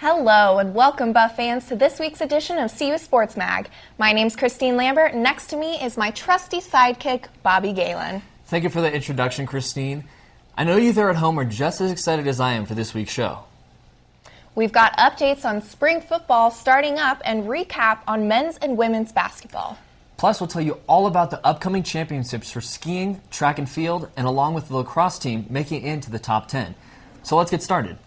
Hello and welcome, Buff fans, to this week's edition of CU Sports Mag. My name's Christine Lambert, and next to me is my trusty sidekick, Bobby Galen. Thank you for the introduction, Christine. I know you there at home are just as excited as I am for this week's show. We've got updates on spring football starting up and recap on men's and women's basketball. Plus, we'll tell you all about the upcoming championships for skiing, track and field, and along with the lacrosse team making it into the top 10. So let's get started.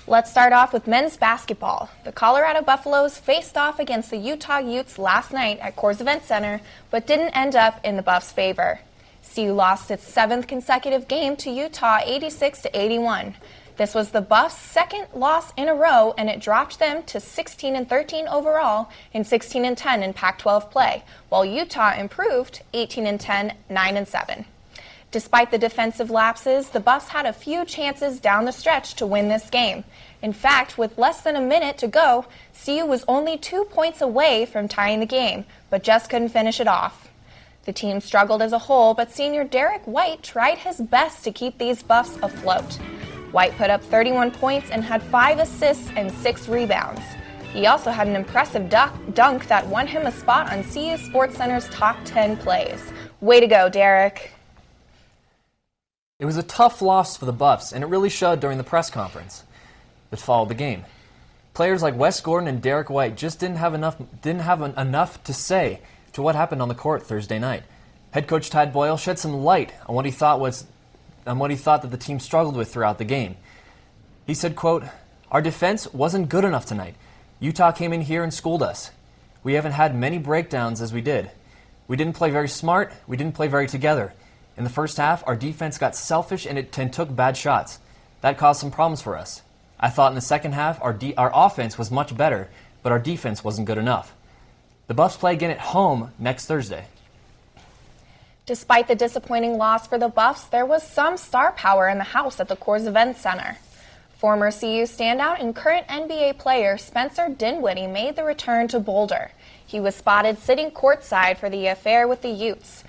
Let's start off with men's basketball. The Colorado Buffaloes faced off against the Utah Utes last night at Coors Event Center, but didn't end up in the Buffs' favor. CU lost its 7th consecutive game to Utah 86-81. This was the Buffs' second loss in a row, and it dropped them to 16-13 overall and 16-10 in Pac-12 play, while Utah improved 18-10, 9-7. Despite the defensive lapses, the Buffs had a few chances down the stretch to win this game. In fact, with less than a minute to go, CU was only 2 points away from tying the game, but just couldn't finish it off. The team struggled as a whole, but senior Derek White tried his best to keep these Buffs afloat. White put up 31 points and had 5 assists and 6 rebounds. He also had an impressive dunk that won him a spot on CU SportsCenter's top 10 plays. Way to go, Derek. It was a tough loss for the Buffs, and it really showed during the press conference that followed the game. Players like Wes Gordon and Derek White just didn't have enough to say to what happened on the court Thursday night. Head coach Tad Boyle shed some light on what he thought that the team struggled with throughout the game. He said, quote, "Our defense wasn't good enough tonight. Utah came in here and schooled us. We haven't had many breakdowns as we did. We didn't play very smart. We didn't play very together. In the first half, our defense got selfish and took bad shots. That caused some problems for us. I thought in the second half, our offense was much better, but our defense wasn't good enough." The Buffs play again at home next Thursday. Despite the disappointing loss for the Buffs, there was some star power in the house at the Coors Event Center. Former CU standout and current NBA player Spencer Dinwiddie made the return to Boulder. He was spotted sitting courtside for the affair with the Utes.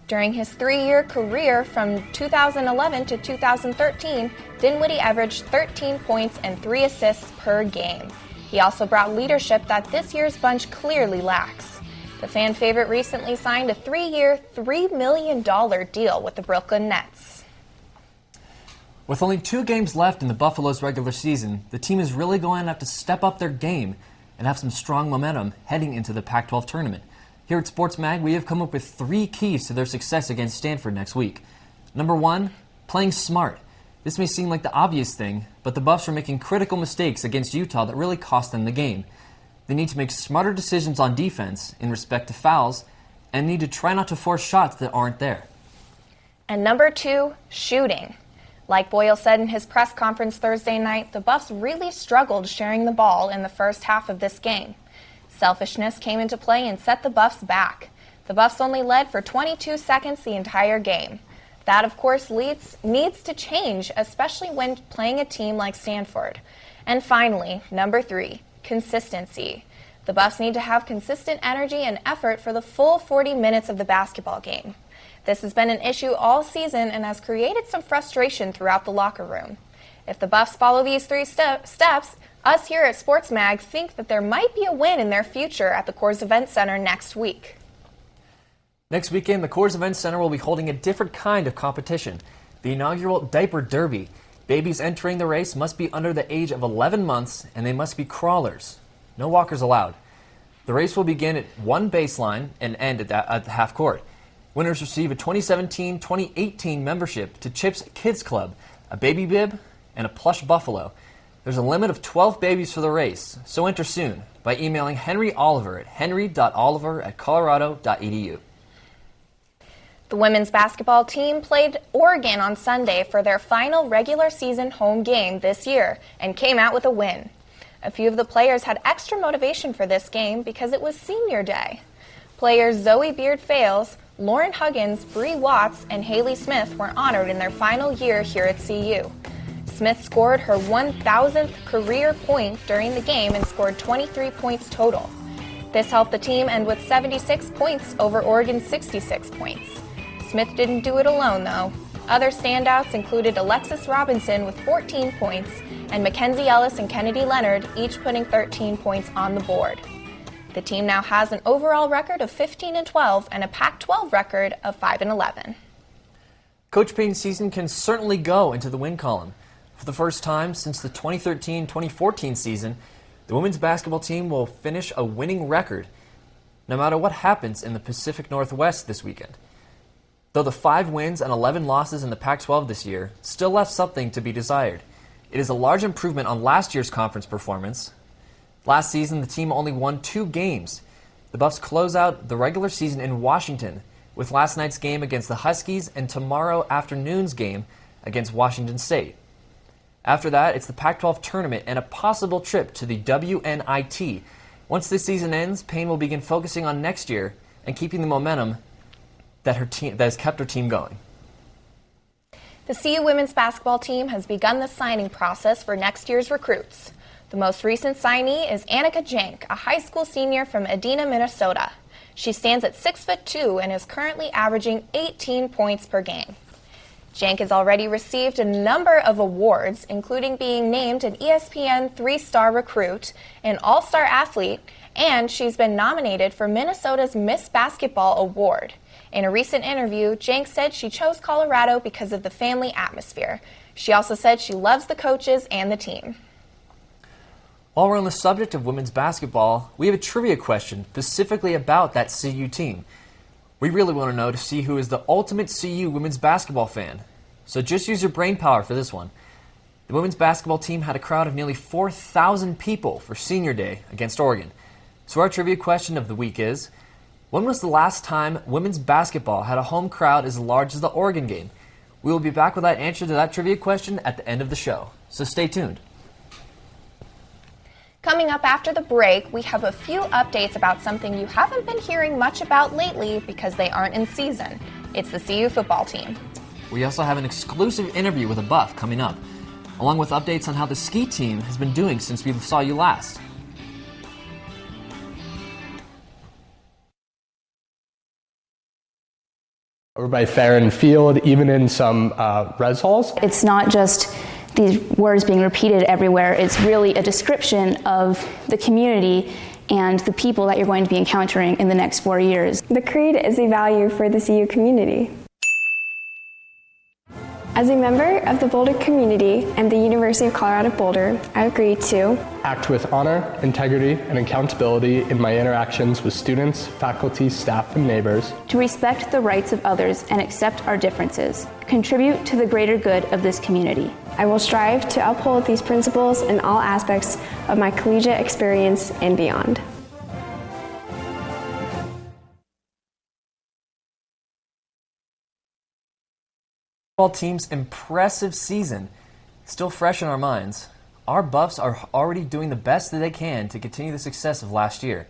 During his 3-year career from 2011 to 2013, Dinwiddie averaged 13 points and 3 assists per game. He also brought leadership that this year's bunch clearly lacks. The fan favorite recently signed a 3-year, $3 million deal with the Brooklyn Nets. With only 2 games left in the Buffalo's regular season, the team is really going to have to step up their game and have some strong momentum heading into the Pac-12 tournament. Here at Sports Mag, we have come up with 3 keys to their success against Stanford next week. Number 1, playing smart. This may seem like the obvious thing, but the Buffs are making critical mistakes against Utah that really cost them the game. They need to make smarter decisions on defense in respect to fouls and need to try not to force shots that aren't there. And number 2, shooting. Like Boyle said in his press conference Thursday night, the Buffs really struggled sharing the ball in the first half of this game. Selfishness came into play and set the Buffs back. The Buffs only led for 22 seconds the entire game. That, of course, needs to change, especially when playing a team like Stanford. And finally, number 3, consistency. The Buffs need to have consistent energy and effort for the full 40 minutes of the basketball game. This has been an issue all season and has created some frustration throughout the locker room. If the Buffs follow these 3 steps, us here at Sports Mag think that there might be a win in their future at the Coors Event Center next week. Next weekend, the Coors Event Center will be holding a different kind of competition, the inaugural Diaper Derby. Babies entering the race must be under the age of 11 months, and they must be crawlers. No walkers allowed. The race will begin at one baseline and end at the half court. Winners receive a 2017-2018 membership to Chip's Kids Club, a baby bib, and a plush buffalo. There's a limit of 12 babies for the race, so enter soon by emailing Henry Oliver at henry.oliver@colorado.edu. The women's basketball team played Oregon on Sunday for their final regular season home game this year and came out with a win. A few of the players had extra motivation for this game because it was senior day. Players Zoe Beard-Fales, Lauren Huggins, Bree Watts, and Haley Smith were honored in their final year here at CU. Smith scored her 1,000th career point during the game and scored 23 points total. This helped the team end with 76 points over Oregon's 66 points. Smith didn't do it alone, though. Other standouts included Alexis Robinson with 14 points and Mackenzie Ellis and Kennedy Leonard each putting 13 points on the board. The team now has an overall record of 15-12 and a Pac-12 record of 5-11. Coach Payton's season can certainly go into the win column. For the first time since the 2013-2014 season, the women's basketball team will finish a winning record, no matter what happens in the Pacific Northwest this weekend. Though the 5 wins and 11 losses in the Pac-12 this year still left something to be desired. It is a large improvement on last year's conference performance. Last season, the team only won 2 games. The Buffs close out the regular season in Washington with last night's game against the Huskies and tomorrow afternoon's game against Washington State. After that, it's the Pac-12 tournament and a possible trip to the WNIT. Once this season ends, Payne will begin focusing on next year and keeping the momentum that has kept her team going. The CU women's basketball team has begun the signing process for next year's recruits. The most recent signee is Annika Jank, a high school senior from Edina, Minnesota. She stands at 6'2" and is currently averaging 18 points per game. Jank has already received a number of awards, including being named an ESPN 3-star recruit, an all-star athlete, and she's been nominated for Minnesota's Miss Basketball Award. In a recent interview, Jank said she chose Colorado because of the family atmosphere. She also said she loves the coaches and the team. While we're on the subject of women's basketball, we have a trivia question specifically about that CU team. We really want to know to see who is the ultimate CU women's basketball fan. So just use your brain power for this one. The women's basketball team had a crowd of nearly 4,000 people for Senior Day against Oregon. So our trivia question of the week is, when was the last time women's basketball had a home crowd as large as the Oregon game? We will be back with that answer to that trivia question at the end of the show. So stay tuned. Coming up after the break, we have a few updates about something you haven't been hearing much about lately because they aren't in season. It's the CU football team. We also have an exclusive interview with a Buff coming up, along with updates on how the ski team has been doing since we saw you last. Over by Farron Field, even in some res halls. It's not just these words being repeated everywhere. It's really a description of the community and the people that you're going to be encountering in the next 4 years. The creed is a value for the CU community. As a member of the Boulder community and the University of Colorado Boulder, I agree to act with honor, integrity, and accountability in my interactions with students, faculty, staff, and neighbors. To respect the rights of others and accept our differences. Contribute to the greater good of this community. I will strive to uphold these principles in all aspects of my collegiate experience and beyond. Football team's impressive season still fresh in our minds. Our Buffs are already doing the best that they can to continue the success of last year.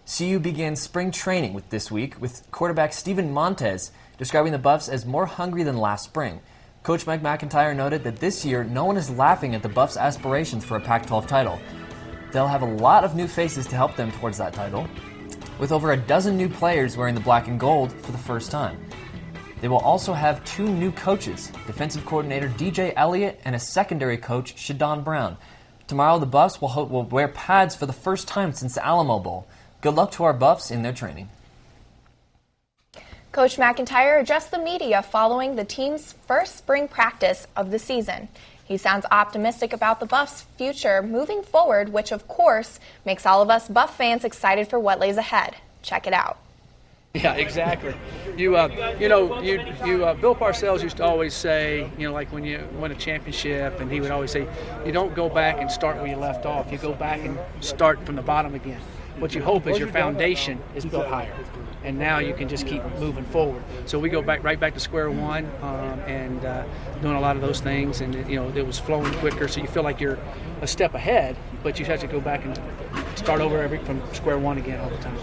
CU began spring training this week with quarterback Steven Montez describing the Buffs as more hungry than last spring. Coach Mike McIntyre noted that this year no one is laughing at the Buffs' aspirations for a Pac-12 title. They'll have a lot of new faces to help them towards that title, with over a dozen new players wearing the black and gold for the first time. They will also have 2 new coaches, defensive coordinator DJ Elliott and a secondary coach, Shadon Brown. Tomorrow, the Buffs will wear pads for the first time since the Alamo Bowl. Good luck to our Buffs in their training. Coach McIntyre addressed the media following the team's first spring practice of the season. He sounds optimistic about the Buffs' future moving forward, which of course makes all of us Buff fans excited for what lays ahead. Check it out. Yeah, exactly. Bill Parcells used to always say, like when you win a championship, and he would always say, you don't go back and start where you left off. You go back and start from the bottom again. What you hope is your foundation is built higher, and now you can just keep moving forward. So we go right back to square one, and doing a lot of those things, and it was flowing quicker. So you feel like you're a step ahead, but you have to go back and start over from square one again all the time.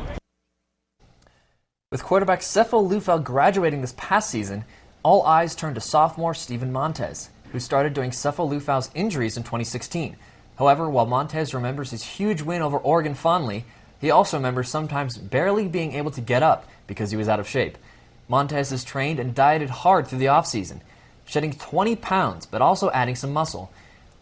With quarterback Sefo Liufau graduating this past season, all eyes turn to sophomore Steven Montez, who started during Sefo Liufau's injuries in 2016. However, while Montez remembers his huge win over Oregon fondly, he also remembers sometimes barely being able to get up because he was out of shape. Montez has trained and dieted hard through the offseason, shedding 20 pounds but also adding some muscle.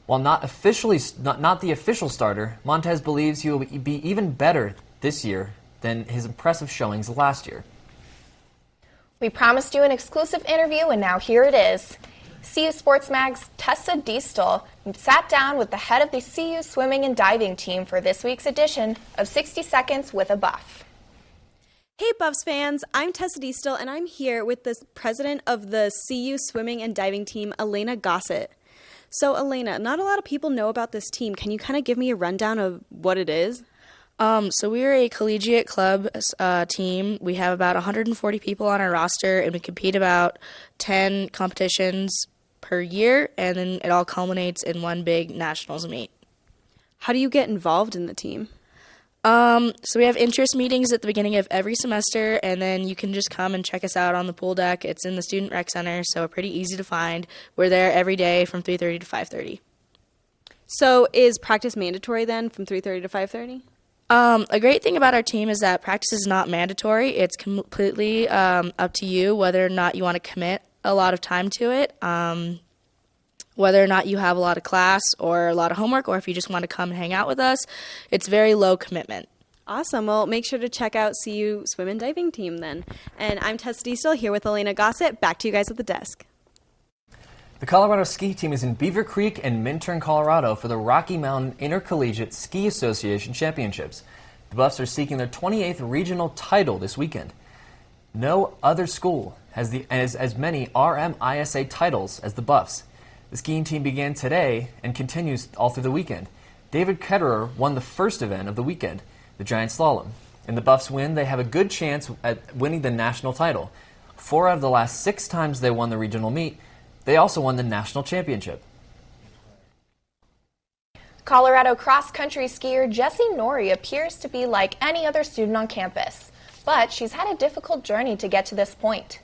While not the official starter, Montez believes he will be even better this year than his impressive showings last year. We promised you an exclusive interview, and now here it is. CU Sports Mag's Tessa Diestel sat down with the head of the CU swimming and diving team for this week's edition of 60 Seconds with a Buff. Hey Buffs fans, I'm Tessa Diestel and I'm here with the president of the CU swimming and diving team, Elena Gossett. So Elena, not a lot of people know about this team. Can you kind of give me a rundown of what it is? So we're a collegiate club team. We have about 140 people on our roster, and we compete about 10 competitions per year, and then it all culminates in one big nationals meet. How do you get involved in the team? So we have interest meetings at the beginning of every semester, and then you can just come and check us out on the pool deck. It's in the Student Rec Center, so we're pretty easy to find. We're there every day from 3:30 to 5:30. So is practice mandatory then from 3:30 to 5:30? A great thing about our team is that practice is not mandatory. It's completely up to you whether or not you want to commit a lot of time to it, whether or not you have a lot of class or a lot of homework, or if you just want to come and hang out with us. It's very low commitment. Awesome. Well, make sure to check out CU swim and diving team then. And I'm Tessa Diestel here with Elena Gossett. Back to you guys at the desk. The Colorado ski team is in Beaver Creek and Minturn, Colorado for the Rocky Mountain Intercollegiate Ski Association Championships. The Buffs are seeking their 28th regional title this weekend. No other school has as many RMISA titles as the Buffs. The skiing team began today and continues all through the weekend. David Ketterer won the first event of the weekend, the Giant Slalom. In the Buffs win, they have a good chance at winning the national title. 4 out of the last 6 times they won the regional meet, they also won the national championship. Colorado cross-country skier Jessie Norrie appears to be like any other student on campus, but she's had a difficult journey to get to this point.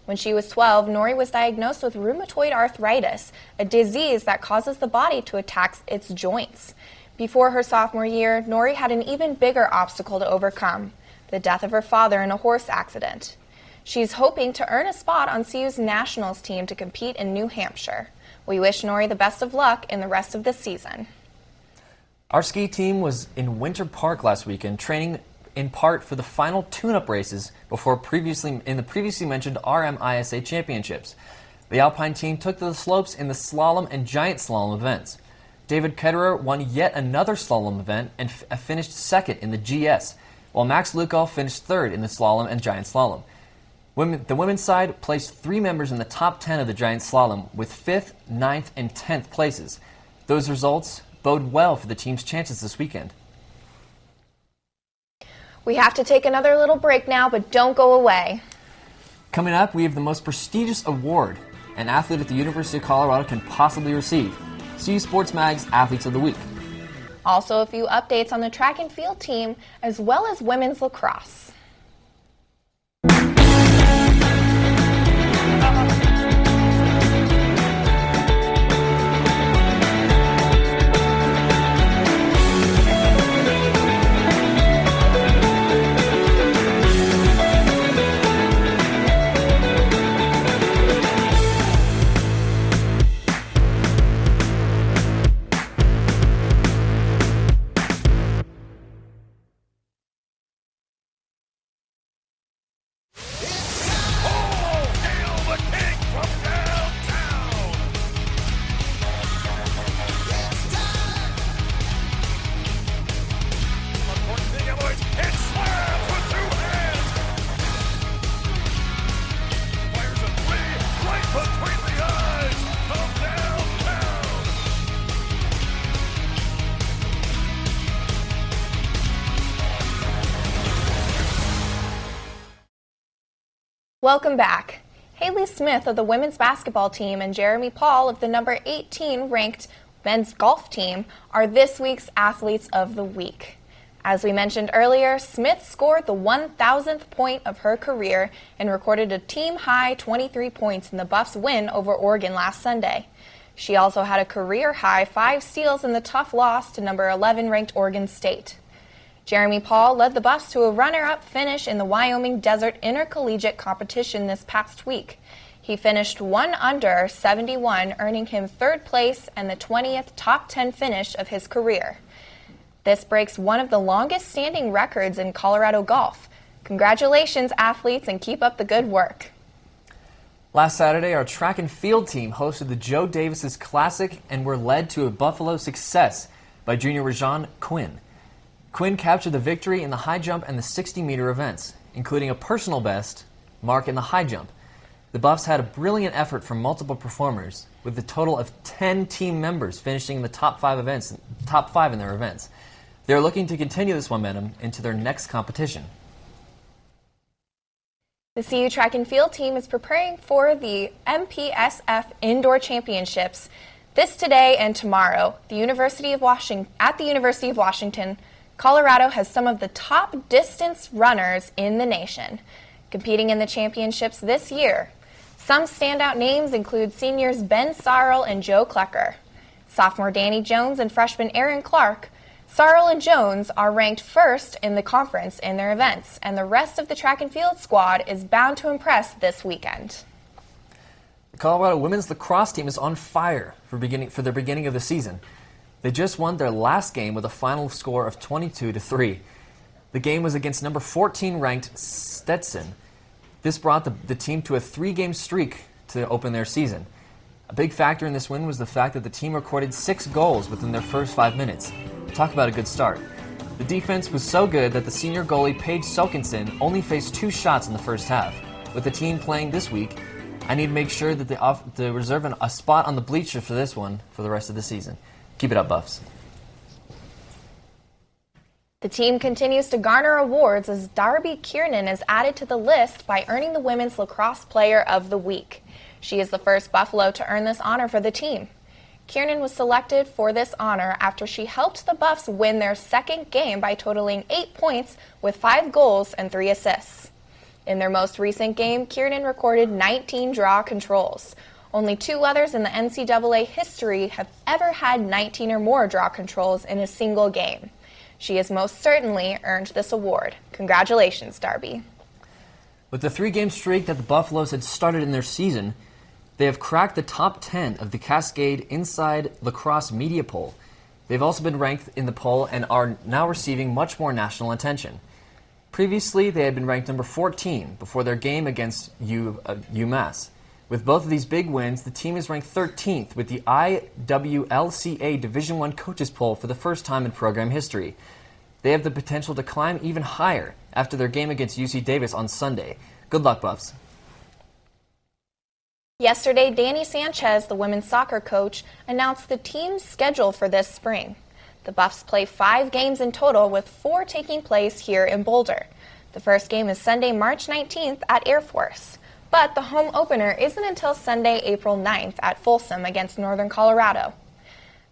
When she was 12, Norrie was diagnosed with rheumatoid arthritis, a disease that causes the body to attack its joints. Before her sophomore year, Norrie had an even bigger obstacle to overcome, the death of her father in a horse accident. She's hoping to earn a spot on CU's nationals team to compete in New Hampshire. We wish Norrie the best of luck in the rest of the season. Our ski team was in Winter Park last weekend, training in part for the final tune-up races before previously mentioned RMISA championships. The Alpine team took to the slopes in the slalom and giant slalom events. David Ketterer won yet another slalom event and finished second in the GS, while Max Lukow finished third in the slalom and giant slalom. The women's side placed 3 members in the top 10 of the giant slalom with 5th, 9th, and 10th places. Those results bode well for the team's chances this weekend. We have to take another little break now, but don't go away. Coming up, we have the most prestigious award an athlete at the University of Colorado can possibly receive, CU Sports Mag's Athletes of the Week. Also, a few updates on the track and field team, as well as women's lacrosse. Welcome back. Haley Smith of the women's basketball team and Jeremy Paul of the number 18 ranked men's golf team are this week's Athletes of the Week. As we mentioned earlier, Smith scored the 1,000th point of her career and recorded a team-high 23 points in the Buffs' win over Oregon last Sunday. She also had a career-high 5 steals in the tough loss to number 11 ranked Oregon State. Jeremy Paul led the Buffs to a runner-up finish in the Wyoming Desert Intercollegiate Competition this past week. He finished 1 under 71, earning him 3rd place and the 20th top 10 finish of his career. This breaks one of the longest standing records in Colorado golf. Congratulations, athletes, and keep up the good work. Last Saturday, our track and field team hosted the Joe Davis Classic and were led to a Buffalo success by junior Rajan Quinn. Quinn captured the victory in the high jump and the 60-meter events, including a personal best mark in the high jump. The Buffs had a brilliant effort from multiple performers, with a total of 10 team members finishing in the top 5 in their events. They're looking to continue this momentum into their next competition. The CU track and field team is preparing for the MPSF Indoor Championships this today and tomorrow. At the University of Washington, Colorado has some of the top distance runners in the nation competing in the championships this year. Some standout names include seniors Ben Sarl and Joe Klecker, sophomore Danny Jones and freshman Aaron Clark. Sarl and Jones are ranked first in the conference in their events, and the rest of the track and field squad is bound to impress this weekend. The Colorado women's lacrosse team is on fire for their beginning of the season. They just won their last game with a final score of 22-3. The game was against number 14 ranked Stetson. This brought the team to a 3-game streak to open their season. A big factor in this win was the fact that the team recorded 6 goals within their first 5 minutes. Talk about a good start. The defense was so good that the senior goalie Paige Sokenson only faced 2 shots in the first half. With the team playing this week, I need to make sure that they reserve a spot on the bleacher for this one for the rest of the season. Keep it up, Buffs. The team continues to garner awards as Darby Kiernan is added to the list by earning the Women's Lacrosse Player of the Week. She is the first Buffalo to earn this honor for the team. Kiernan was selected for this honor after she helped the Buffs win their second game by totaling 8 points with 5 goals and 3 assists. In their most recent game, Kiernan recorded 19 draw controls. Only 2 others in the NCAA history have ever had 19 or more draw controls in a single game. She has most certainly earned this award. Congratulations, Darby. With the 3-game streak that the Buffaloes had started in their season, they have cracked the top 10 of the Cascade Inside Lacrosse Media Poll. They've also been ranked in the poll and are now receiving much more national attention. Previously, they had been ranked number 14 before their game against UMass. With both of these big wins, the team is ranked 13th with the IWLCA Division I Coaches Poll for the first time in program history. They have the potential to climb even higher after their game against UC Davis on Sunday. Good luck, Buffs. Yesterday, Danny Sanchez, the women's soccer coach, announced the team's schedule for this spring. The Buffs play 5 games in total, with 4 taking place here in Boulder. The first game is Sunday, March 19th at Air Force. But the home opener isn't until Sunday, April 9th at Folsom against Northern Colorado.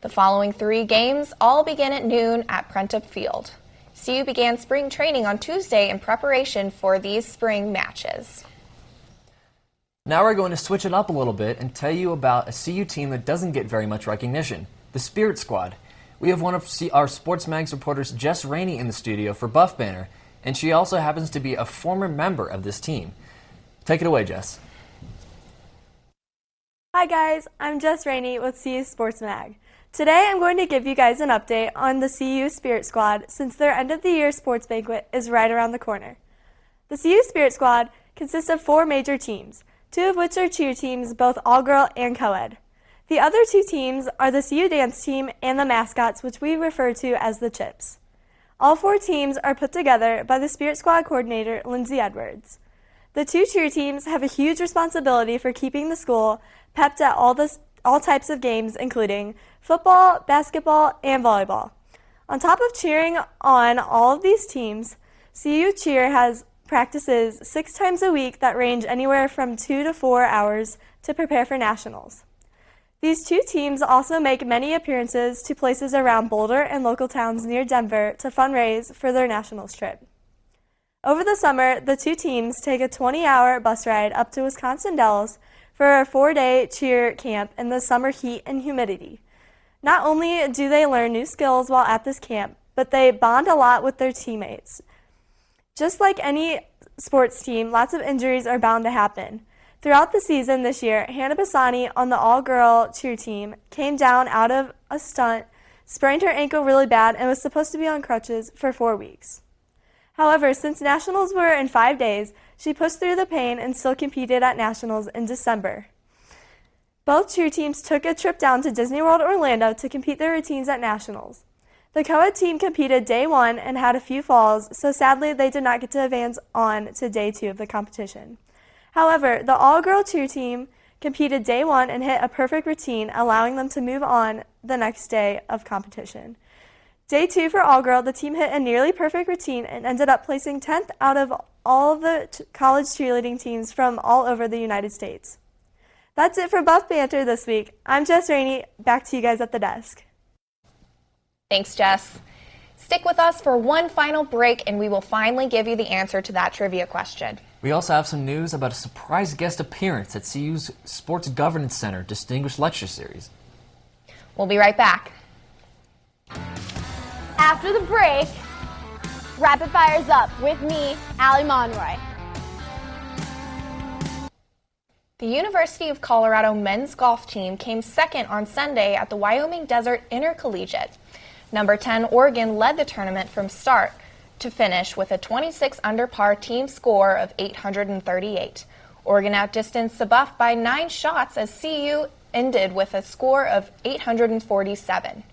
The following 3 games all begin at noon at Prentup Field. CU began spring training on Tuesday in preparation for these spring matches. Now we're going to switch it up a little bit and tell you about a CU team that doesn't get very much recognition, the Spirit Squad. We have one of our Sports Mag's reporters, Jess Rainey, in the studio for Buff Banner, and she also happens to be a former member of this team. Take it away, Jess. Hi guys, I'm Jess Rainey with CU Sports Mag. Today I'm going to give you guys an update on the CU Spirit Squad since their end of the year sports banquet is right around the corner. The CU Spirit Squad consists of 4 major teams, 2 of which are cheer teams, both all-girl and co-ed. The other 2 teams are the CU Dance Team and the Mascots, which we refer to as the Chips. All 4 teams are put together by the Spirit Squad coordinator, Lindsay Edwards. The 2 cheer teams have a huge responsibility for keeping the school pepped at all types of games, including football, basketball, and volleyball. On top of cheering on all of these teams, CU Cheer has practices 6 times a week that range anywhere from 2 to 4 hours to prepare for nationals. These 2 teams also make many appearances to places around Boulder and local towns near Denver to fundraise for their nationals trip. Over the summer, the 2 teams take a 20-hour bus ride up to Wisconsin Dells for a 4-day cheer camp in the summer heat and humidity. Not only do they learn new skills while at this camp, but they bond a lot with their teammates. Just like any sports team, lots of injuries are bound to happen. Throughout the season this year, Hannah Bassani on the all-girl cheer team came down out of a stunt, sprained her ankle really bad, and was supposed to be on crutches for 4 weeks. However, since Nationals were in 5 days, she pushed through the pain and still competed at Nationals in December. Both cheer teams took a trip down to Disney World Orlando to compete their routines at Nationals. The co-ed team competed day 1 and had a few falls, so sadly they did not get to advance on to day 2 of the competition. However, the all-girl cheer team competed day 1 and hit a perfect routine, allowing them to move on the next day of competition. Day 2 for all-girl, the team hit a nearly perfect routine and ended up placing 10th out of all of the college cheerleading teams from all over the United States. That's it for Buff Banter this week. I'm Jess Rainey. Back to you guys at the desk. Thanks, Jess. Stick with us for one final break, and we will finally give you the answer to that trivia question. We also have some news about a surprise guest appearance at CU's Sports Governance Center Distinguished Lecture Series. We'll be right back. After the break, Rapid Fire's up with me, Allie Monroy. The University of Colorado men's golf team came second on Sunday at the Wyoming Desert Intercollegiate. Number 10 Oregon led the tournament from start to finish with a 26 under par team score of 838. Oregon outdistanced the Buff by 9 shots as CU ended with a score of 847.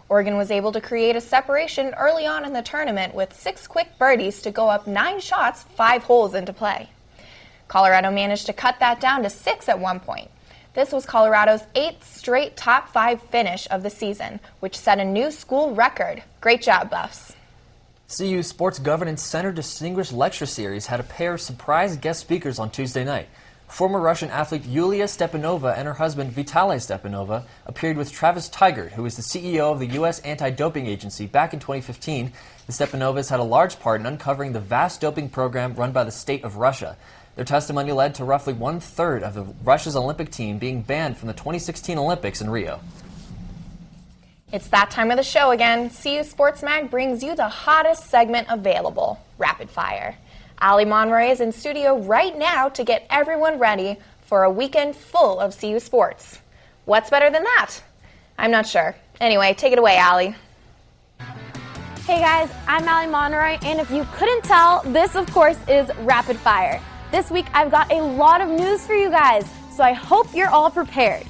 Oregon was able to create a separation early on in the tournament with 6 quick birdies to go up 9 shots 5 holes into play. Colorado managed to cut that down to 6 at one point. This was Colorado's 8th straight top 5 finish of the season, which set a new school record. Great job, Buffs. CU Sports Governance Center Distinguished Lecture Series had a pair of surprise guest speakers on Tuesday night. Former Russian athlete Yulia Stepanova and her husband Vitaly Stepanova appeared with Travis Tigert, who is the CEO of the U.S. Anti-Doping Agency. Back in 2015, the Stepanovas had a large part in uncovering the vast doping program run by the state of Russia. Their testimony led to roughly 1/3 of Russia's Olympic team being banned from the 2016 Olympics in Rio. It's that time of the show again. CU Sports Mag brings you the hottest segment available, Rapid Fire. Allie Monroy is in studio right now to get everyone ready for a weekend full of CU sports. What's better than that? I'm not sure. Anyway, take it away, Allie. Hey guys, I'm Allie Monroy, and if you couldn't tell, this of course is Rapid Fire. This week I've got a lot of news for you guys, so I hope you're all prepared.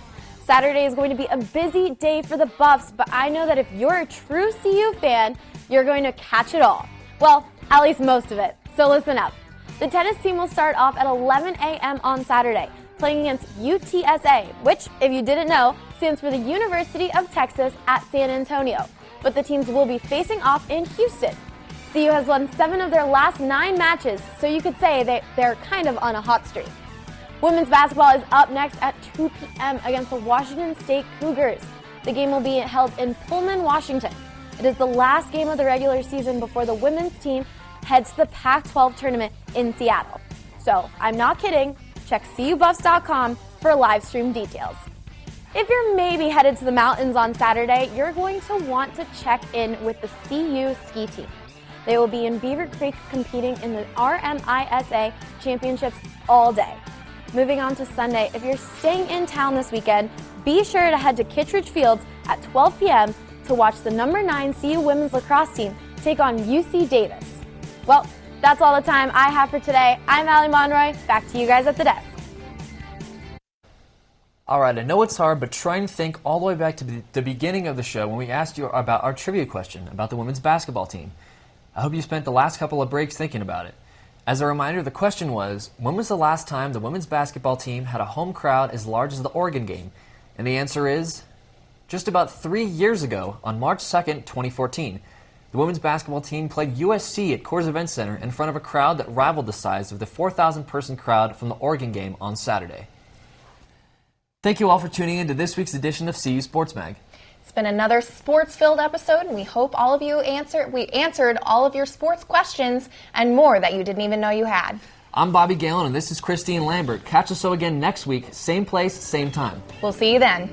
Saturday is going to be a busy day for the Buffs, but I know that if you're a true CU fan, you're going to catch it all. Well, at least most of it, so listen up. The tennis team will start off at 11 a.m. on Saturday, playing against UTSA, which, if you didn't know, stands for the University of Texas at San Antonio. But the teams will be facing off in Houston. CU has won 7 of their last 9 matches, so you could say they're kind of on a hot streak. Women's basketball is up next at 2 p.m. against the Washington State Cougars. The game will be held in Pullman, Washington. It is the last game of the regular season before the women's team heads to the Pac-12 tournament in Seattle. So, I'm not kidding. Check CUBuffs.com for live stream details. If you're maybe headed to the mountains on Saturday, you're going to want to check in with the CU ski team. They will be in Beaver Creek competing in the RMISA championships all day. Moving on to Sunday, if you're staying in town this weekend, be sure to head to Kittredge Fields at 12 p.m. to watch the number 9 CU women's lacrosse team take on UC Davis. Well, that's all the time I have for today. I'm Allie Monroy. Back to you guys at the desk. All right, I know it's hard, but try and think all the way back to the beginning of the show when we asked you about our trivia question about the women's basketball team. I hope you spent the last couple of breaks thinking about it. As a reminder, the question was, when was the last time the women's basketball team had a home crowd as large as the Oregon game? And the answer is just about 3 years ago, on March 2nd, 2014. The women's basketball team played USC at Coors Event Center in front of a crowd that rivaled the size of the 4,000-person crowd from the Oregon game on Saturday. Thank you all for tuning in to this week's edition of CU Sports Mag. It's been another sports-filled episode, and we hope all of you answered all of your sports questions and more that you didn't even know you had. I'm Bobby Galen, and this is Christine Lambert. Catch us again next week, same place, same time. We'll see you then.